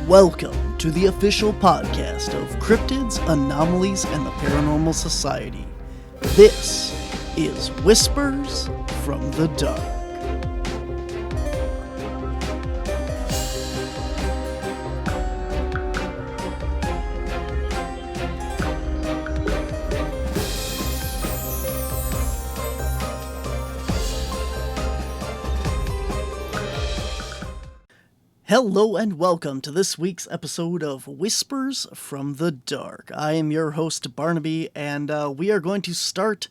Welcome to the official podcast of Cryptids, Anomalies, and the Paranormal Society. This is Whispers from the Dark. Hello and welcome to this week's episode of Whispers from the Dark. I am your host, Barnaby, and we are going to start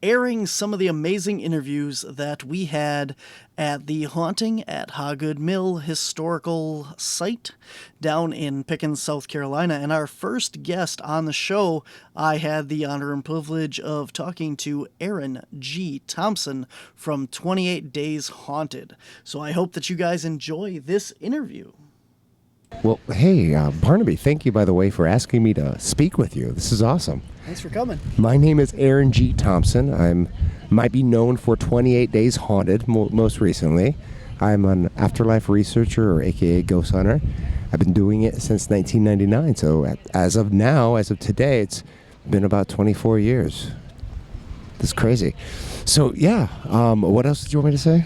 airing some of the amazing interviews that we had at the Haunting at Hagood Mill historical site down in Pickens, South Carolina. And our first guest on the show, I had the honor and privilege of talking to Aaron G Thompson from 28 Days Haunted. So I hope that you guys enjoy this interview. Well, hey, Barnaby, thank you, by the way, for asking me to speak with you. This is awesome. Thanks for coming. My name is Aaron G Thompson. I might be known for 28 Days Haunted most recently. I'm an afterlife researcher, or AKA ghost hunter. I've been doing it since 1999, so as of today, it's been about 24 years. That's crazy. So, yeah, what else did you want me to say?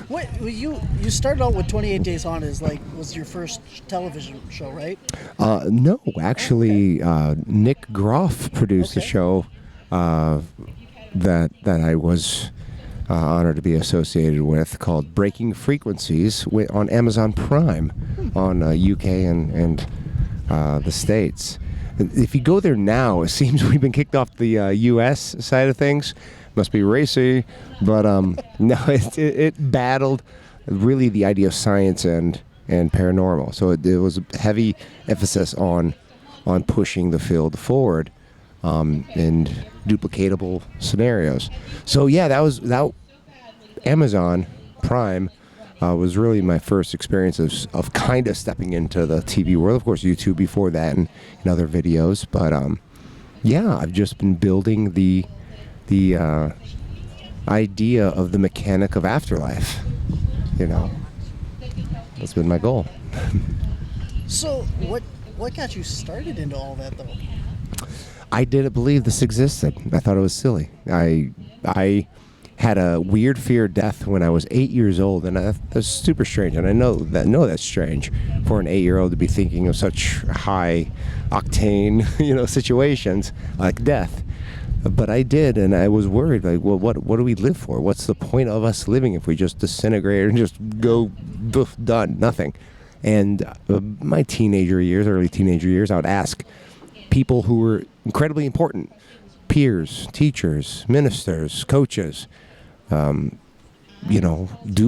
What you started out with 28 Days Haunted was your first television show, right? No, actually, Nick Groff produced a show that I was honored to be associated with, called Breaking Frequencies, on Amazon Prime on UK and the States. If you go there now, it seems we've been kicked off the U.S. side of things. Must be racy, but no, it battled really the idea of science and paranormal. So it was a heavy emphasis on pushing the field forward in duplicatable scenarios. So yeah, that Amazon Prime was really my first experience of kind of stepping into the TV world. Of course, YouTube before that and other videos, but yeah, I've just been building the idea of the mechanic of afterlife. That's been my goal. So what got you started into all that, though? I didn't believe this existed. I thought it was silly. I had a weird fear of death when I was 8 years old, and that's super strange. And I know that's strange for an 8-year-old to be thinking of such high octane, situations like death. But I did, and I was worried, well, what do we live for? What's the point of us living if we just disintegrate and just go, done, nothing? And my early teenager years, I would ask people who were incredibly important, peers, teachers, ministers, coaches, do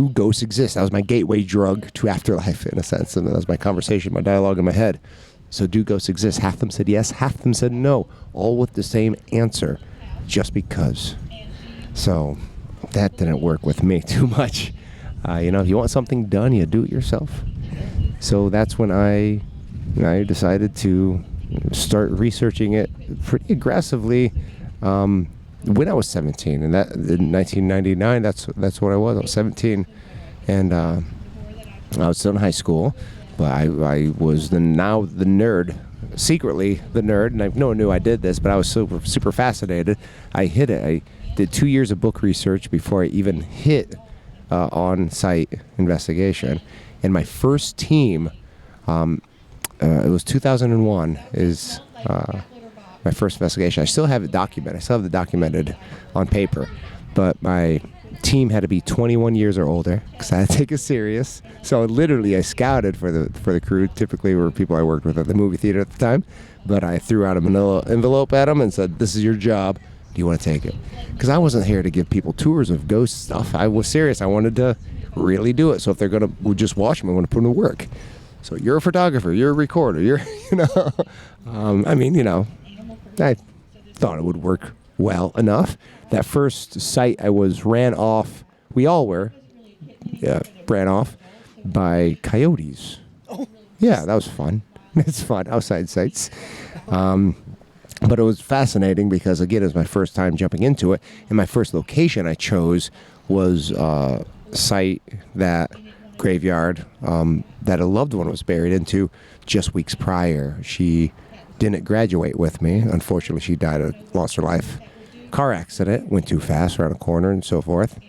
ghosts exist? That was my gateway drug to afterlife, in a sense, and that was my conversation, my dialogue in my head. So do ghosts exist? Half them said yes, half them said no, all with the same answer, just because. So that didn't work with me too much. If you want something done, you do it yourself. So that's when I decided to start researching it pretty aggressively when I was 17, and that in 1999, that's what I was. I was 17, and I was still in high school. But I was the nerd, secretly the nerd, and no one knew I did this, but I was super fascinated. I hit it. I did 2 years of book research before I even hit on-site investigation. And my first team, it was 2001, is my first investigation. I still have it documented. I still have it documented on paper, but my team had to be 21 years or older because I had to take it serious. So literally I scouted for the crew. Typically were people I worked with at the movie theater at the time, but I threw out a manila envelope at them and said, "This is your job. Do you want to take it?" Because I wasn't here to give people tours of ghost stuff. I was serious. I wanted to really do it. So if they're gonna just watch me, I want to put them to work. So you're a photographer, you're a recorder, you're I thought it would work well enough. That first site ran off by coyotes. Oh. Yeah, that was fun. It's fun, outside sites. But it was fascinating because, again, it was my first time jumping into it. And my first location I chose was a site that graveyard that a loved one was buried into just weeks prior. She didn't graduate with me. Unfortunately, she lost her life. Car accident, went too fast around a corner and so forth.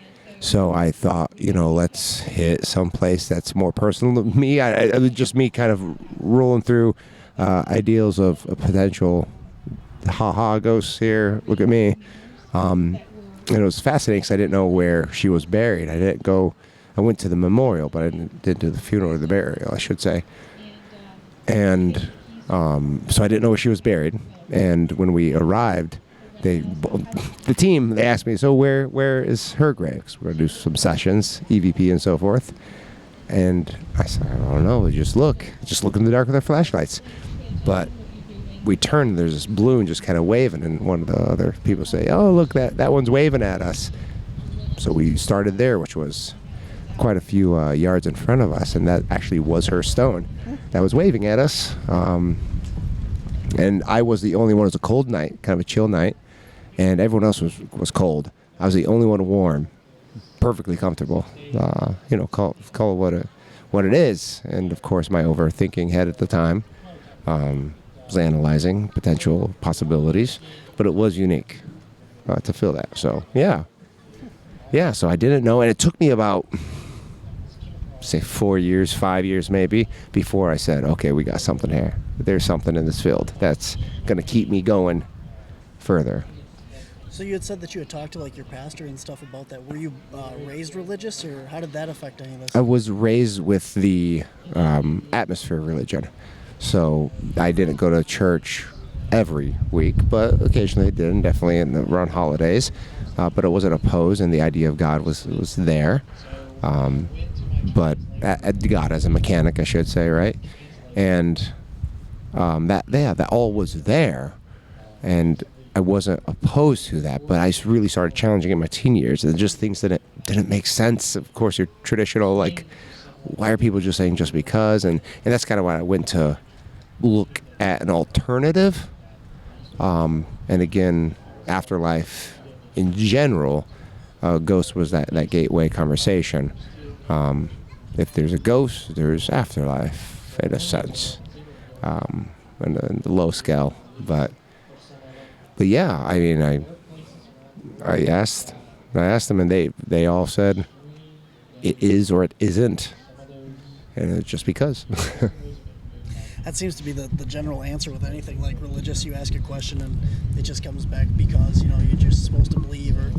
So I thought, let's hit someplace that's more personal to me. It was just me kind of rolling through ideals of a potential ghosts here. Look at me. And it was fascinating because I didn't know where she was buried. I went to the memorial, but I didn't do the funeral or the burial, I should say. And so I didn't know where she was buried. And when we arrived, the team asked me, so where is her grave? 'Cause we're going to do some sessions, EVP and so forth. And I said, I don't know, just look in the dark with our flashlights. But we turned, and there's this balloon just kind of waving, and one of the other people say, oh, look, that one's waving at us. So we started there, which was quite a few yards in front of us, and that actually was her stone that was waving at us. And I was the only one. It was a cold night, kind of a chill night, and everyone else was cold. I was the only one warm, perfectly comfortable. Call it what it is. And of course, my overthinking head at the time was analyzing potential possibilities, but it was unique to feel that. So yeah. So I didn't know, and it took me about, say, 4 years, 5 years maybe, before I said, okay, we got something here. There's something in this field that's going to keep me going further. So you had said that you had talked to like your pastor and stuff about that. Were you raised religious, or how did that affect any of this? I was raised with the atmosphere of religion. So I didn't go to church every week, but occasionally I did, and definitely around holidays. But it wasn't opposed, and the idea of God was there. But God as a mechanic, I should say, right? And that all was there, and I wasn't opposed to that. But I really started challenging in my teen years, and just things that didn't make sense. Of course, your traditional, like, why are people just saying just because? And that's kind of why I went to look at an alternative. And again, afterlife in general, ghost was that gateway conversation. If there's a ghost, there's afterlife in a sense, on the low scale. But yeah, I mean, I asked them, and they all said it is or it isn't, and it's just because. That seems to be the general answer with anything like religious. You ask a question and it just comes back because you're just supposed to believe, or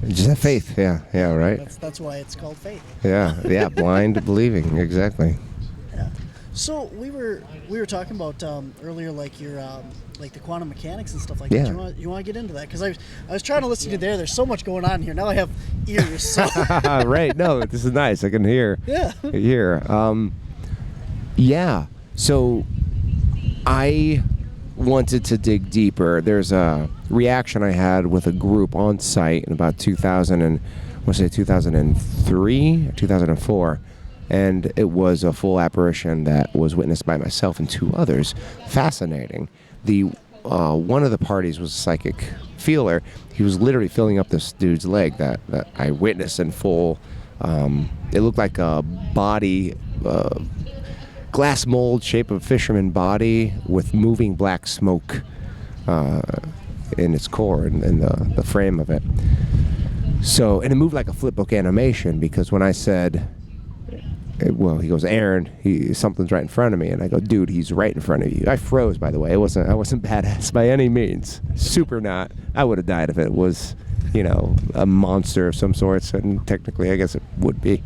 just have faith. Yeah, right. That's why it's called faith. Yeah, blind believing, exactly. Yeah. So we were talking about earlier, like your like the quantum mechanics and stuff like that. You want to get into that? Because I was trying to listen to you there. There's so much going on here. Now I have ears. So. Right. No, this is nice. I can hear. Yeah. Yeah. So I wanted to dig deeper. There's a reaction I had with a group on site in about 2003 or 2004. And it was a full apparition that was witnessed by myself and two others. Fascinating. One of the parties was a psychic feeler. He was literally filling up this dude's leg that I witnessed in full. It looked like a body, glass mold shape of fisherman body with moving black smoke in its core and the frame of it. So, and it moved like a flipbook animation, because when I said, well, he goes, Aaron, something's right in front of me. And I go, dude, he's right in front of you. I froze, by the way. I wasn't badass by any means. Super not. I would have died if it was, a monster of some sorts. And technically, I guess it would be.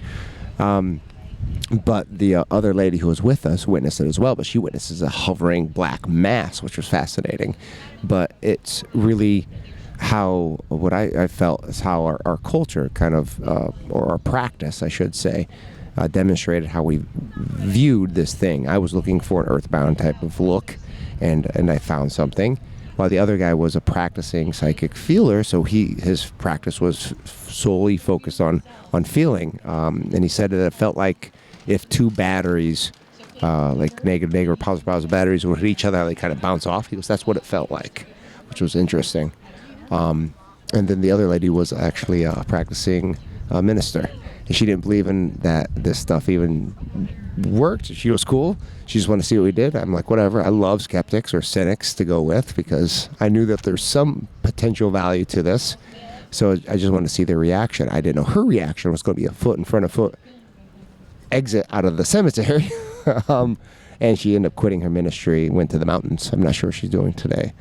But the other lady who was with us witnessed it as well. But she witnesses a hovering black mass, which was fascinating. But it's really how, what I felt is how our culture kind of, or our practice, I should say, demonstrated how we viewed this thing. I was looking for an earthbound type of look, and I found something, while the other guy was a practicing psychic feeler, so his practice was solely focused on feeling. And he said that it felt like if two batteries, like negative or positive batteries, would hit each other, they kind of bounce off. He goes, that's what it felt like, which was interesting. And then the other lady was actually a practicing minister. and she didn't believe in that this stuff even worked. She was cool. She just wanted to see what we did. I'm like, whatever. I love skeptics or cynics to go with because I knew that there's some potential value to this. So I just wanted to see their reaction. I didn't know her reaction was going to be a foot in front of foot exit out of the cemetery. And she ended up quitting her ministry, went to the mountains. I'm not sure what she's doing today.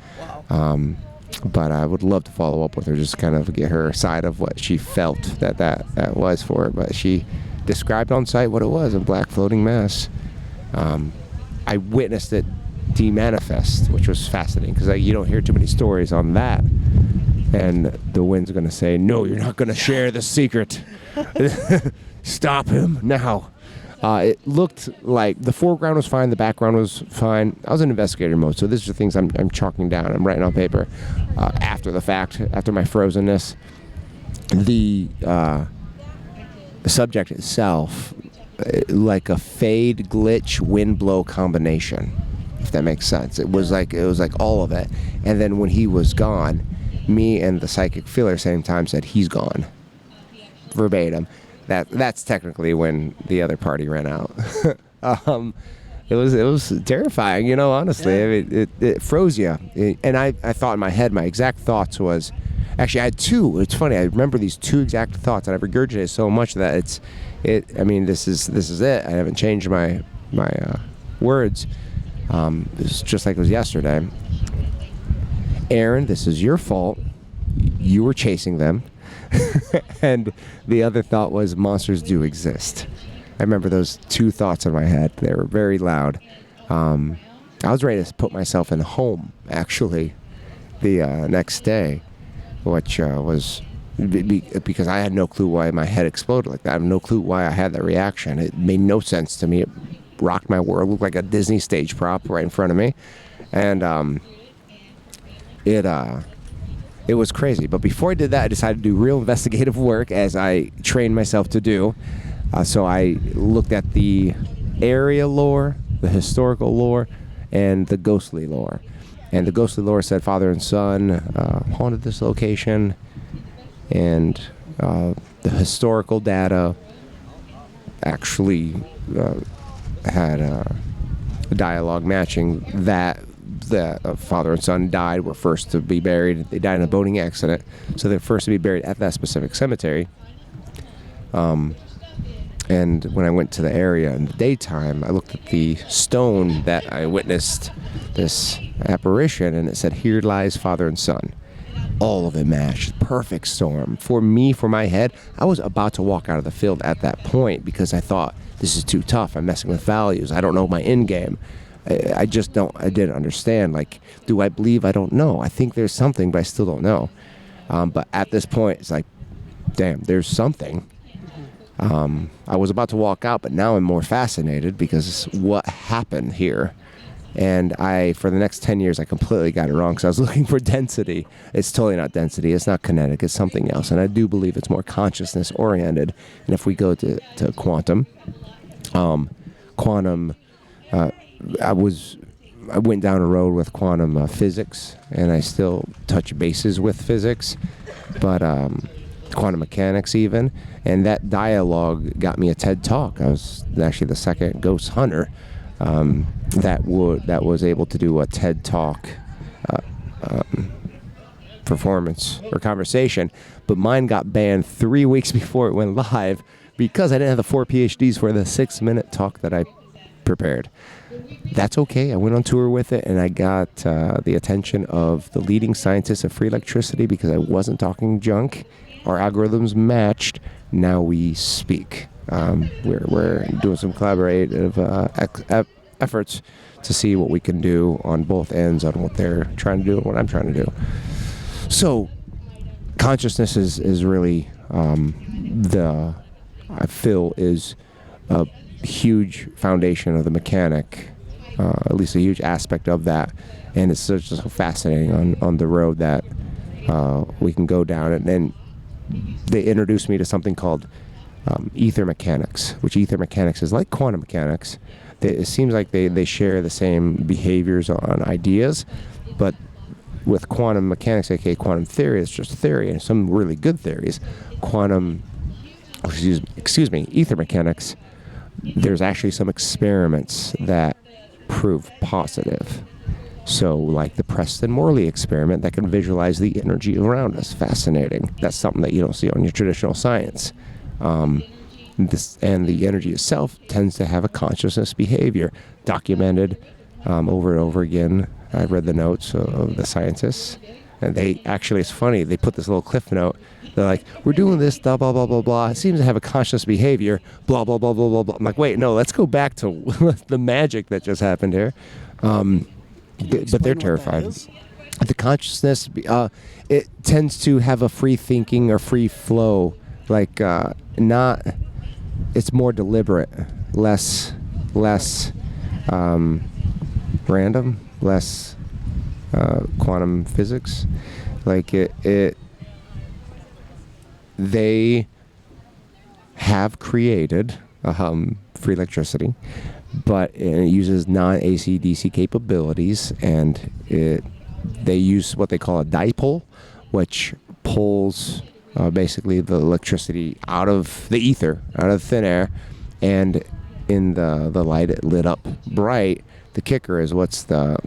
Wow. But I would love to follow up with her, just kind of get her side of what she felt that was for her. But she described on site what it was, a black floating mass. I witnessed it demanifest, which was fascinating because you don't hear too many stories on that. And the wind's going to say, no, you're not going to share the secret. Stop him now. It looked like the foreground was fine, the background was fine. I was in investigator mode, so these are things I'm chalking down. I'm writing on paper after the fact, after my frozenness. The subject itself, like a fade, glitch, wind blow combination, if that makes sense. It was like all of it. And then when he was gone, me and the psychic feeler at the same time said, he's gone. Verbatim. That's technically when the other party ran out. It was terrifying, honestly. Yeah. I mean, it froze you. And I thought in my head, my exact thoughts was, actually I had two. It's funny, I remember these two exact thoughts, and I regurgitated so much that this is it. I haven't changed my words. It's just like it was yesterday. Aaron, this is your fault. You were chasing them. And the other thought was, monsters do exist. I remember those two thoughts in my head. They were very loud. I was ready to put myself in home, actually, the next day, which was because I had no clue why my head exploded like that. I have no clue why I had that reaction. It made no sense to me. It rocked my world. It looked like a Disney stage prop right in front of me. And it was crazy. But before I did that, I decided to do real investigative work, as I trained myself to do. So I looked at the area lore, the historical lore, and the ghostly lore. And the ghostly lore said father and son haunted this location. And the historical data actually had a dialogue matching that. The father and son died, were first to be buried. They died in a boating accident, so they're first to be buried at that specific cemetery. And when I went to the area in the daytime, I looked at the stone that I witnessed this apparition, and it said, here lies father and son. All of it matched. Perfect storm. For me, for my head, I was about to walk out of the field at that point because I thought, this is too tough. I'm messing with values. I don't know my end game. I didn't understand. Like, do I believe? I don't know. I think there's something, but I still don't know. But at this point, it's like, damn, there's something. I was about to walk out, but now I'm more fascinated because what happened here. And for the next 10 years, I completely got it wrong because I was looking for density. It's totally not density. It's not kinetic. It's something else. And I do believe it's more consciousness oriented. And if we go to quantum, I went down a road with quantum physics, and I still touch bases with physics, but quantum mechanics even, and that dialogue got me a TED Talk. I was actually the second ghost hunter that was able to do a TED Talk performance or conversation, but mine got banned 3 weeks before it went live because I didn't have the 4 PhDs for the 6-minute talk that I prepared. That's okay. I went on tour with it, and I got the attention of the leading scientists of free electricity because I wasn't talking junk. Our algorithms matched. Now we speak. We're doing some collaborative efforts to see what we can do on both ends on what they're trying to do and what I'm trying to do. So consciousness is really I feel is a huge foundation of the mechanic, at least a huge aspect of that, and it's just so fascinating on the road that we can go down. And then they introduced me to something called ether mechanics, which ether mechanics is like quantum mechanics. It seems like they share the same behaviors on ideas, but with quantum mechanics, aka quantum theory, it's just theory, and some really good theories. Quantum excuse me, ether mechanics, there's actually some experiments that prove positive. So, like the Preston Morley experiment that can visualize the energy around us. Fascinating. That's something that you don't see on your traditional science. And the energy itself tends to have a consciousness behavior, documented over and over again. I read the notes of the scientists, and they actually, it's funny, they put this little cliff note. They're like, we're doing this, blah, blah, blah, blah, blah. It seems to have a conscious behavior, blah, blah, blah, blah, blah, blah. I'm like, wait, no, let's go back to the magic that just happened here. But they're terrified. The consciousness, it tends to have a free thinking or free flow, like it's more deliberate, less random, less quantum physics. Like they have created free electricity, but it uses non-AC DC capabilities, and they use what they call a dipole, which pulls basically the electricity out of the ether, out of thin air, and in the light it lit up bright. The kicker is what's the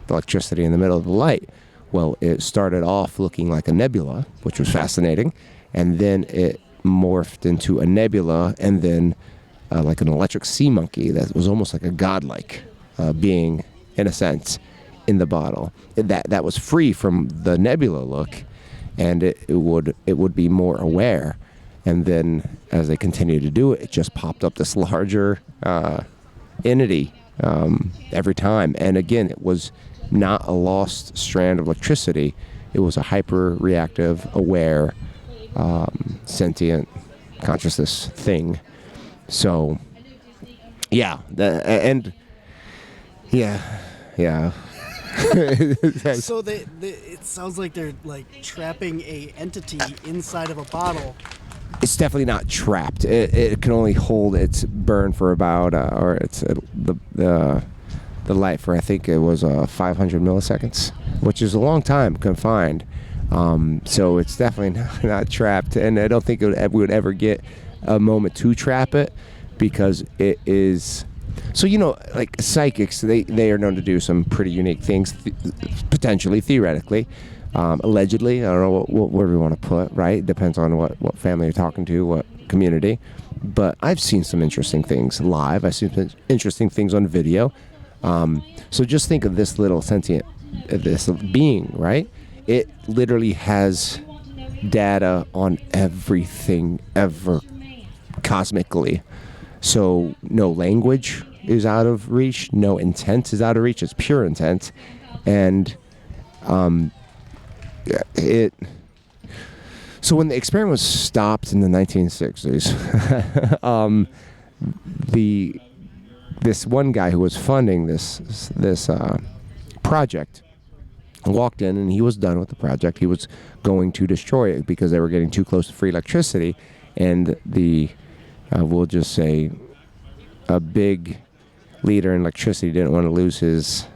electricity in the middle of the light? Well, it started off looking like a nebula, which was fascinating, and then it morphed into a nebula, and then like an electric sea monkey that was almost like a godlike being, in a sense, in the bottle. That was free from the nebula look, and it would be more aware. And then as they continued to do it, it just popped up this larger entity every time. And again, it was not a lost strand of electricity. It was a hyper-reactive, aware, sentient consciousness thing. So, yeah, yeah. So it sounds like they're like trapping a entity inside of a bottle. It's definitely not trapped. It can only hold its burn for about, or it's the light for, I think it was 500 milliseconds, which is a long time confined. So it's definitely not trapped, and I don't think we would ever get a moment to trap it, because it is. So, like psychics, they are known to do some pretty unique things, potentially, theoretically, allegedly. I don't know what word we want to put, right? Depends on what family you're talking to, what community. But I've seen some interesting things live. I've seen some interesting things on video. So just think of this little sentient, this being, right? It literally has data on everything ever cosmically. So no language is out of reach, no intent is out of reach, it's pure intent. And so when the experiment was stopped in the 1960s, this one guy who was funding this project walked in, and he was done with the project. He was going to destroy it because they were getting too close to free electricity, and we'll just say a big leader in electricity didn't want to lose his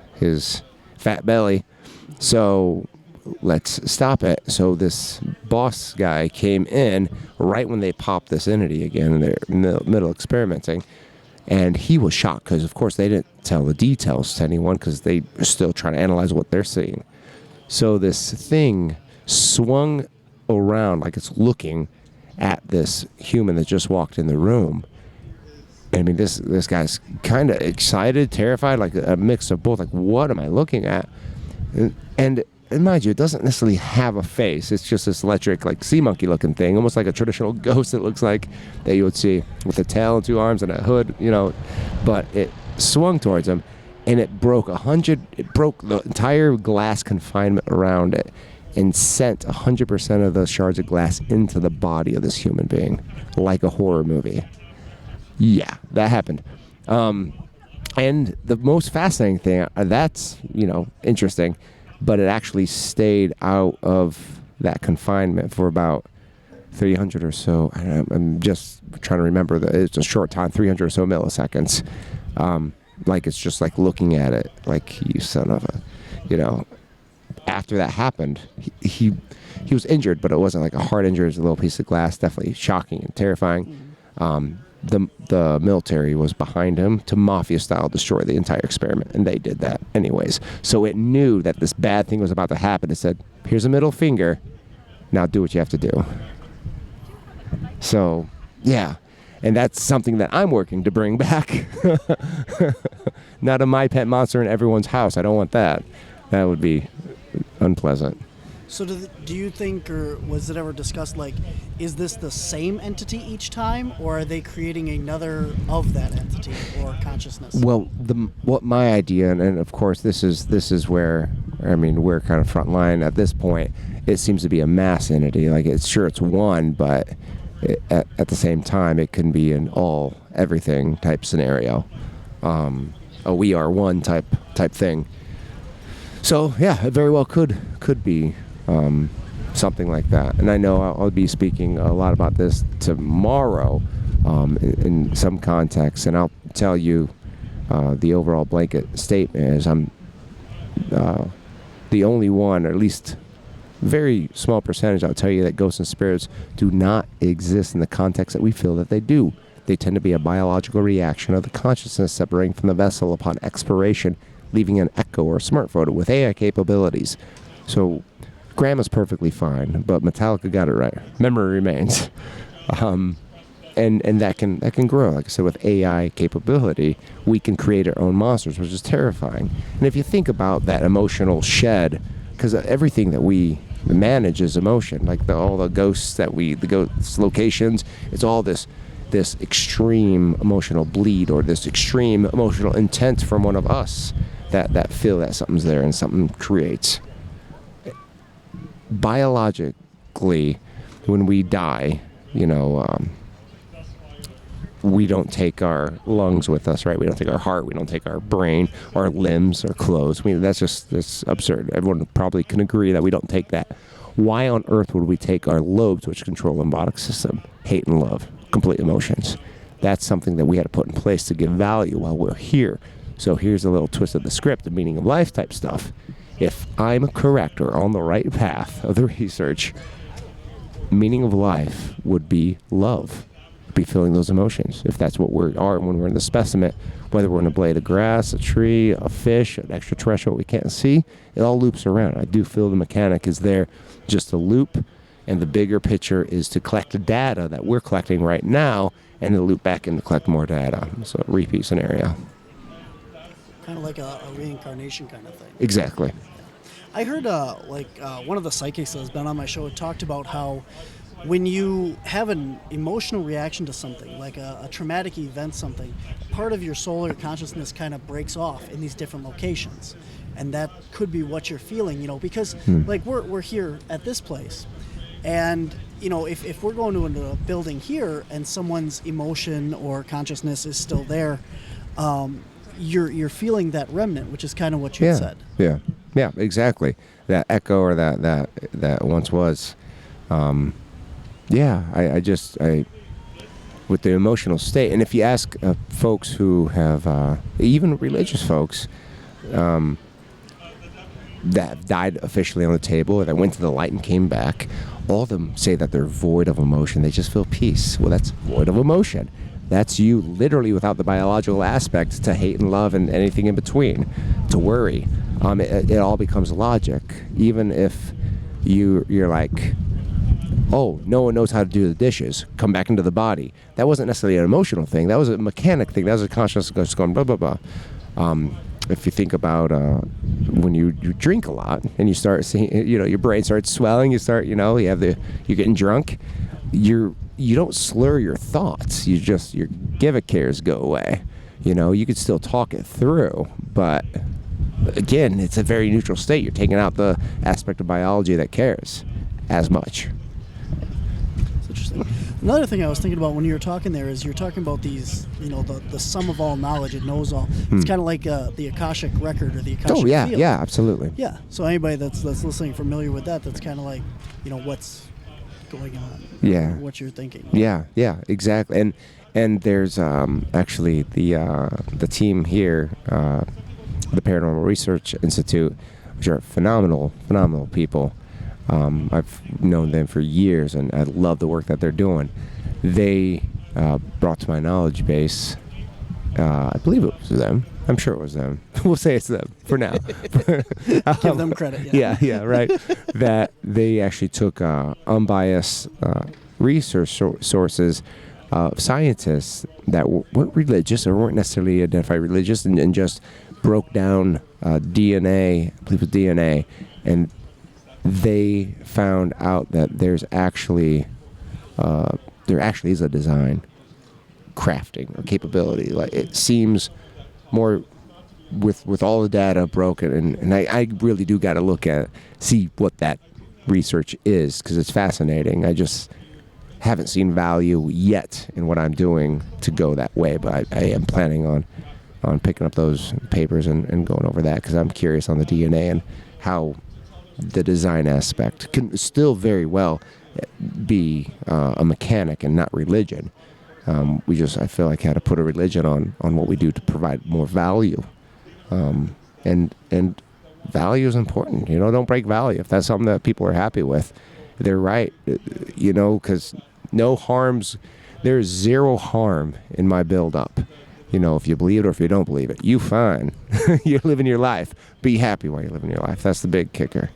fat belly, so let's stop it. So this boss guy came in right when they popped this entity again, and they're in the middle of experimenting, and he was shocked because, of course, they didn't tell the details to anyone because they were still trying to analyze what they're seeing. So this thing swung around like it's looking at this human that just walked in the room. I mean, this guy's kind of excited, terrified, like a mix of both. Like, what am I looking at? And mind you, it doesn't necessarily have a face. It's just this electric, like, sea monkey looking thing, almost like a traditional ghost. It looks like that you would see with a tail and two arms and a hood, But it swung towards him, and it broke the entire glass confinement around it, and sent 100% of the shards of glass into the body of this human being, like a horror movie. Yeah, that happened. And the most fascinating thing, that's, interesting, but it actually stayed out of that confinement for about 300 or so. I'm just trying to remember that it's a short time, 300 or so milliseconds. Like it's just like looking at it, like, you son of a, after that happened, he was injured, but it wasn't like a hard injury. It was a little piece of glass. Definitely shocking and terrifying. The military was behind him to mafia style destroy the entire experiment, and they did that anyways. So it knew that this bad thing was about to happen. It said, "Here's a middle finger. Now do what you have to do." So yeah, and that's something that I'm working to bring back. Not a My Pet Monster in everyone's house. I don't want that. That would be unpleasant. So do you think, or was it ever discussed, like, is this the same entity each time, or are they creating another of that entity or consciousness? Well, what my idea, and of course this is where, I mean, we're kind of front line at this point. It seems to be a mass entity. Like, it's one, but at the same time, it can be an everything type scenario, a we are one type thing. So yeah, it very well could be something like that. And I know I'll be speaking a lot about this tomorrow in some context, and I'll tell you the overall blanket statement is I'm the only one, or at least very small percentage, I'll tell you, that ghosts and spirits do not exist in the context that we feel that they do. They tend to be a biological reaction of the consciousness separating from the vessel upon expiration, leaving an echo or a smart photo with AI capabilities. So Grandma's perfectly fine, but Metallica got it right. Memory remains. And that can grow. Like I said, with AI capability, we can create our own monsters, which is terrifying. And if you think about that emotional shed, because everything that we manage is emotion, like all the ghosts the ghost locations, it's all this extreme emotional bleed, or this extreme emotional intent from one of us that feel that something's there and something creates. Biologically, when we die, we don't take our lungs with us, right? We don't take our heart, we don't take our brain, our limbs, our clothes. I mean, that's absurd. Everyone probably can agree that we don't take that. Why on earth would we take our lobes, which control the limbic system, hate and love, complete emotions? That's something that we had to put in place to give value while we're here. So here's a little twist of the script, the meaning of life type stuff. If I'm correct or on the right path of the research, meaning of life would be love, be feeling those emotions. If that's what we are when we're in the specimen, whether we're in a blade of grass, a tree, a fish, an extraterrestrial we can't see, it all loops around. I do feel the mechanic is there, just a loop, and the bigger picture is to collect the data that we're collecting right now, and then loop back in to collect more data. So a repeat scenario. Kind of like a reincarnation kind of thing. Exactly. I heard one of the psychics that has been on my show talked about how when you have an emotional reaction to something, like a traumatic event, something, part of your soul or consciousness kind of breaks off in these different locations. And that could be what you're feeling, because like we're here at this place. And, if we're going to a building here and someone's emotion or consciousness is still there, you're feeling that remnant, which is kind of what you said. Yeah, exactly. That echo, or that once was. I with the emotional state, and if you ask folks who have, even religious folks, that have died officially on the table, or that went to the light and came back, all of them say that they're void of emotion. They just feel peace. Well, that's void of emotion. That's you literally without the biological aspect to hate and love and anything in between, to worry. It all becomes logic. Even if you're like, oh, no one knows how to do the dishes, come back into the body. That wasn't necessarily an emotional thing. That was a mechanic thing. That was a consciousness just going blah, blah, blah. If you think about when you drink a lot and you start seeing, your brain starts swelling, you start, you're getting drunk, you don't slur your thoughts. Your give cares go away. You could still talk it through, but again, it's a very neutral state. You're taking out the aspect of biology that cares as much. Interesting. Another thing I was thinking about when you were talking there is you're talking about these, the sum of all knowledge, it knows all. It's kind of like the Akashic record or the Akashic field. Yeah, absolutely. Yeah. So anybody that's listening familiar with that's kind of like, what's going on. Yeah. What you're thinking. Yeah, exactly. And there's actually the team here, the Paranormal Research Institute, which are phenomenal people. I've known them for years, and I love the work that they're doing. They brought to my knowledge base, I believe it was them. I'm sure it was them. We'll say it's them for now. Give them credit. Yeah, right. That they actually took unbiased research sources of scientists that weren't religious or weren't necessarily identified religious, and just broke down DNA, I believe it was DNA, and they found out that there actually is a design crafting or capability. Like, it seems more with all the data broken, and I really do got to see what that research is, because it's fascinating. I just haven't seen value yet in what I'm doing to go that way, but I am planning on picking up those papers and going over that, because I'm curious on the DNA and how the design aspect can still very well be a mechanic and not religion. I feel like I had to put a religion on what we do to provide more value. And value is important. Don't break value. If that's something that people are happy with, they're right. Because there's zero harm in my build-up. If you believe it or if you don't believe it, you fine. You're living your life. Be happy while you're living your life. That's the big kicker.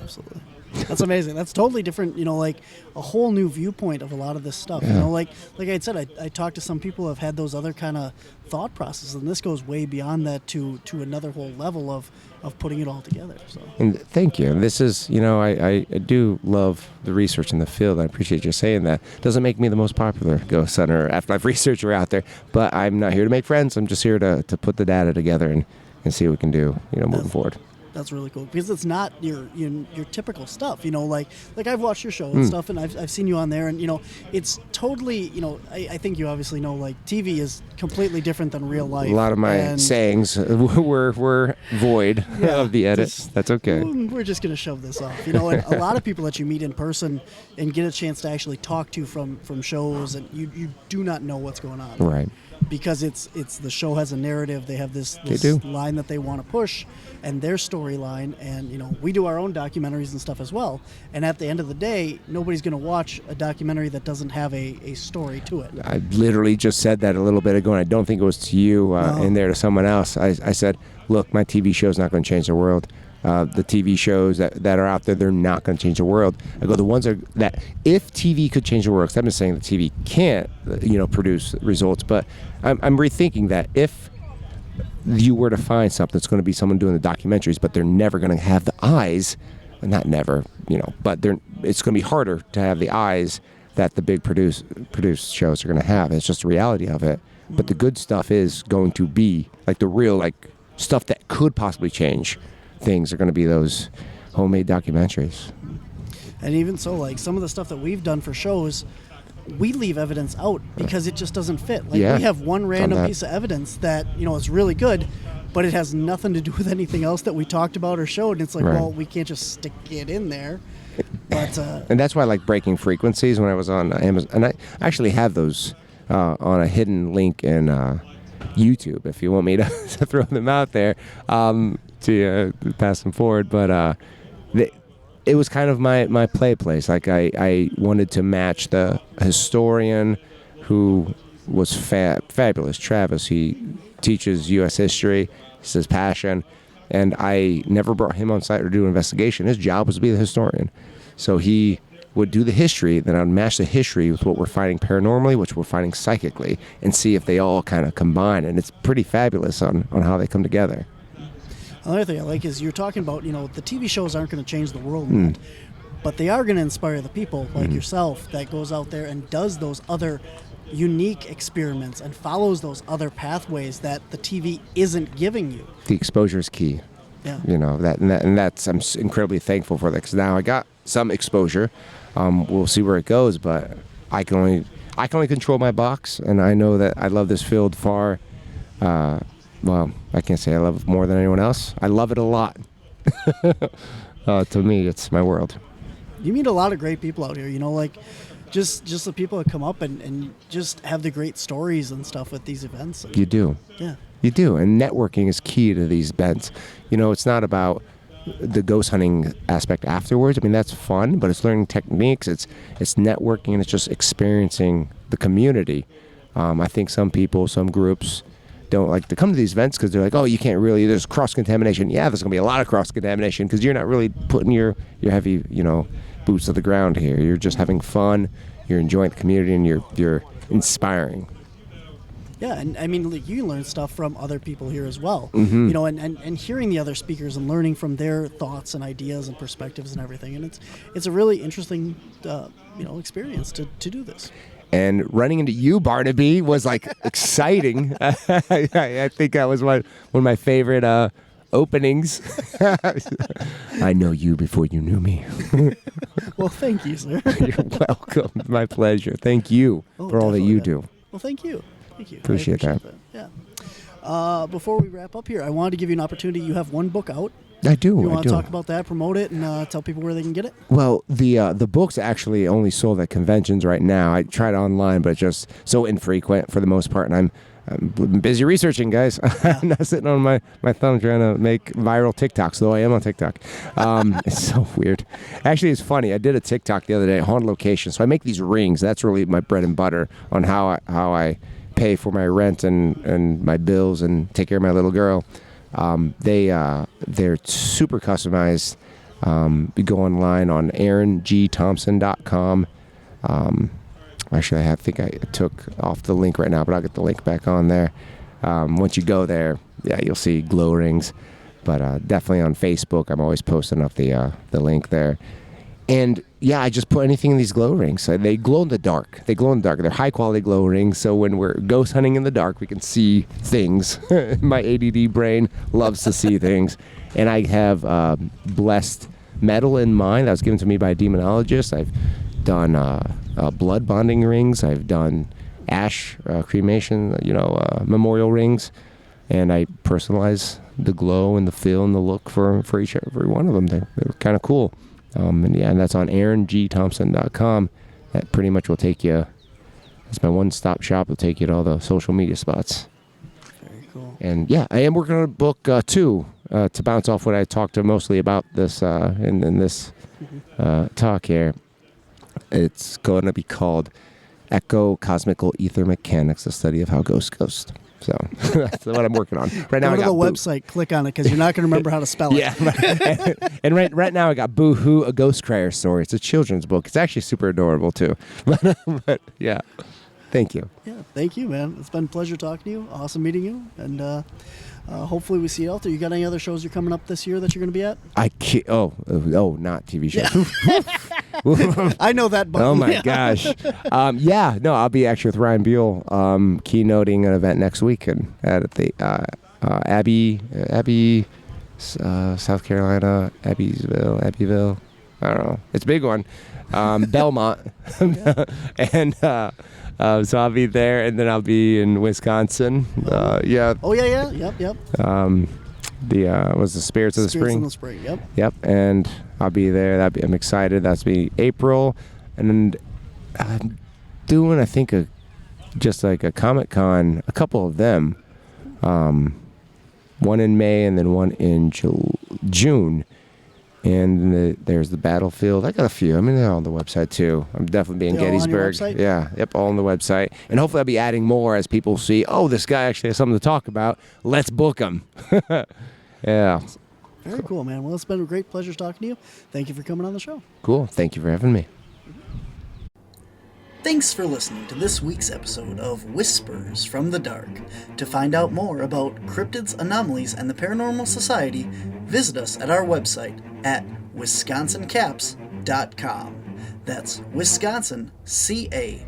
Absolutely. That's amazing. That's totally different, like a whole new viewpoint of a lot of this stuff. Yeah. Like I said, I talked to some people who have had those other kind of thought processes, and this goes way beyond that to another whole level of putting it all together. So. And thank you. This is, I do love the research in the field. I appreciate you saying that. Doesn't make me the most popular ghost hunter, afterlife researcher out there, but I'm not here to make friends. I'm just here to put the data together and see what we can do, moving forward. That's really cool, because it's not your typical stuff, like I've watched your show and stuff, and I've seen you on there, and it's totally, I think you obviously know, like, TV is completely different than real life. A lot of my sayings were void of the edits. That's okay. We're just gonna shove this off, and a lot of people that you meet in person and get a chance to actually talk to from shows, and you do not know what's going on, right? Because it's the show has a narrative. They have this line that they want to push, and their storyline, and we do our own documentaries and stuff as well. And at the end of the day, nobody's going to watch a documentary that doesn't have a story to it. I literally just said that a little bit ago, and I don't think it was to you in there, to someone else. I said, look, my TV show is not going to change the world. The TV shows that are out there, they're not going to change the world. I go, the ones that if TV could change the world, because I've been saying that TV can't, produce results, but I'm rethinking that. If you were to find something, it's going to be someone doing the documentaries, but they're never going to have the eyes, not never, but it's going to be harder to have the eyes that the big produced shows are going to have. It's just the reality of it. But the good stuff is going to be like the real, like, stuff that could possibly change things are going to be those homemade documentaries. And even so, like, some of the stuff that we've done for shows, we leave evidence out because it just doesn't fit. Like, we have one random piece of evidence that, is really good, but it has nothing to do with anything else that we talked about or showed. And it's like, well, we can't just stick it in there. But and that's why I like breaking frequencies when I was on Amazon. And I actually have those on a hidden link in YouTube, if you want me to throw them out there. To pass them forward, but it was kind of my play place. Like, I wanted to match the historian who was fabulous, Travis. He teaches U.S. history. It's his passion, and I never brought him on site or do an investigation. His job was to be the historian, so he would do the history, then I'd match the history with what we're finding paranormally, which we're finding psychically, and see if they all kind of combine, and it's pretty fabulous on how they come together. Another thing I like is you're talking about, the TV shows aren't going to change the world, yet, but they are going to inspire the people like yourself that goes out there and does those other unique experiments and follows those other pathways that the TV isn't giving you. The exposure is key. Yeah. That's I'm incredibly thankful for that, because now I got some exposure. We'll see where it goes, but I can only control my box, and I know that I love this field far. Well, I can't say I love it more than anyone else. I love it a lot. To me, it's my world. You meet a lot of great people out here, like just the people that come up and just have the great stories and stuff at these events. You do. Yeah. You do, and networking is key to these events. It's not about the ghost hunting aspect afterwards. I mean, that's fun, but it's learning techniques, it's networking, and it's just experiencing the community. I think some people, some groups don't like to come to these events because they're like, oh, you can't really, there's cross-contamination. Yeah, there's going to be a lot of cross-contamination because you're not really putting your heavy, boots to the ground here. You're just having fun, you're enjoying the community, and you're inspiring. Yeah, and I mean, like, you learn stuff from other people here as well. Mm-hmm. And hearing the other speakers and learning from their thoughts and ideas and perspectives and everything. And it's a really interesting, experience to do this. And running into you, Barnaby, was like exciting. I think that was one of my favorite openings. I know you before you knew me. Well, thank you, sir. You're welcome. My pleasure. Thank you for all that you do. Well, thank you. Thank you. Appreciate that. Yeah. Before we wrap up here, I wanted to give you an opportunity. You have one book out. I do. You want to talk about that, promote it, and tell people where they can get it? Well, the book's actually only sold at conventions right now. I tried online, but it's just so infrequent for the most part, and I'm busy researching, guys. I'm not sitting on my thumb trying to make viral TikToks, though I am on TikTok. It's so weird. Actually, it's funny. I did a TikTok the other day, haunted location. So I make these rings. That's really my bread and butter on how I pay for my rent and my bills and take care of my little girl. They're super customized. You go online on AaronGThompson.com. Actually, I think I took off the link right now, but I'll get the link back on there. Once you go there, yeah, you'll see glow rings. But definitely on Facebook, I'm always posting up the link there. And yeah, I just put anything in these glow rings. So they glow in the dark. They're high quality glow rings. So when we're ghost hunting in the dark, we can see things. My ADD brain loves to see things. And I have blessed metal in mine that was given to me by a demonologist. I've done blood bonding rings. I've done ash cremation, memorial rings. And I personalize the glow and the feel and the look for every one of them. They're kind of cool. And that's on AaronGThompson.com. That pretty much will take you. It's my one-stop shop. It'll take you to all the social media spots. Very cool. And yeah, I am working on a book too to bounce off what I talked to mostly about this in this talk here. It's going to be called Echo Cosmical Ether Mechanics: The Study of How Ghosts Ghost. So that's what I'm working on right now. Go to the website, click on it, because you're not going to remember how to spell it. Yeah, and right now I got Boo Hoo, a Ghost Crier story. It's a children's book. It's actually super adorable too. But yeah, thank you. Yeah, thank you, man. It's been a pleasure talking to you. Awesome meeting you, and hopefully we see you out there. You got any other shows you're coming up this year that you're going to be at? I can't. Oh, not TV shows. Yeah. I know that button. Oh my gosh. I'll be actually with Ryan Buell keynoting an event next week and at the Abbey, South Carolina, Abbeville. I don't know. It's a big one. Belmont. And so I'll be there, and then I'll be in Wisconsin. Yeah. Oh yeah. Yep. Was the Spirits of the Spring. In the Spring. Yep, and I'll be there. I'm excited. That's be April, and I'm doing, I think, just like a Comic-Con, a couple of them, one in May and then one in June. And there's the Battlefield. I got a few. I mean, they're all on the website too. I'm definitely being Gettysburg. Yeah, yep, all on the website. And hopefully I'll be adding more as people see, oh, this guy actually has something to talk about. Let's book him. Yeah. Very cool, man. Well, it's been a great pleasure talking to you. Thank you for coming on the show. Cool. Thank you for having me. Thanks for listening to this week's episode of Whispers from the Dark. To find out more about cryptids, anomalies, and the Paranormal Society, visit us at our website at wisconsincaps.com. That's Wisconsin, CAPS.com.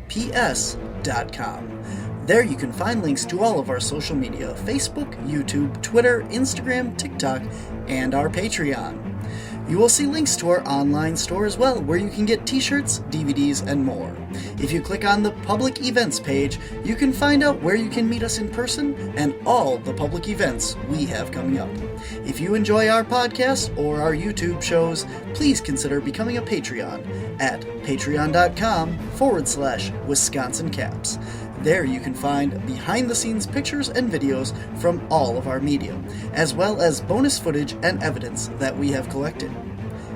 There you can find links to all of our social media: Facebook, YouTube, Twitter, Instagram, TikTok, and our Patreon. You will see links to our online store as well, where you can get t-shirts, DVDs, and more. If you click on the public events page, you can find out where you can meet us in person and all the public events we have coming up. If you enjoy our podcast or our YouTube shows, please consider becoming a Patreon at patreon.com/WisconsinCaps. There you can find behind-the-scenes pictures and videos from all of our media, as well as bonus footage and evidence that we have collected.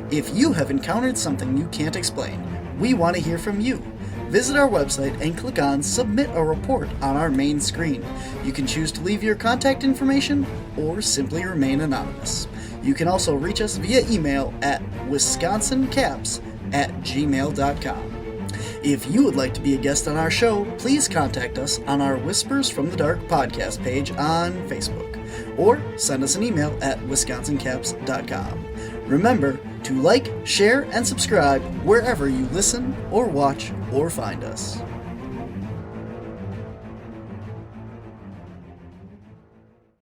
If you have encountered something you can't explain, we want to hear from you. Visit our website and click on Submit a Report on our main screen. You can choose to leave your contact information or simply remain anonymous. You can also reach us via email at wisconsincaps@gmail.com. If you would like to be a guest on our show, please contact us on our Whispers from the Dark podcast page on Facebook, or send us an email at wisconsincaps.com. Remember to like, share, and subscribe wherever you listen or watch or find us.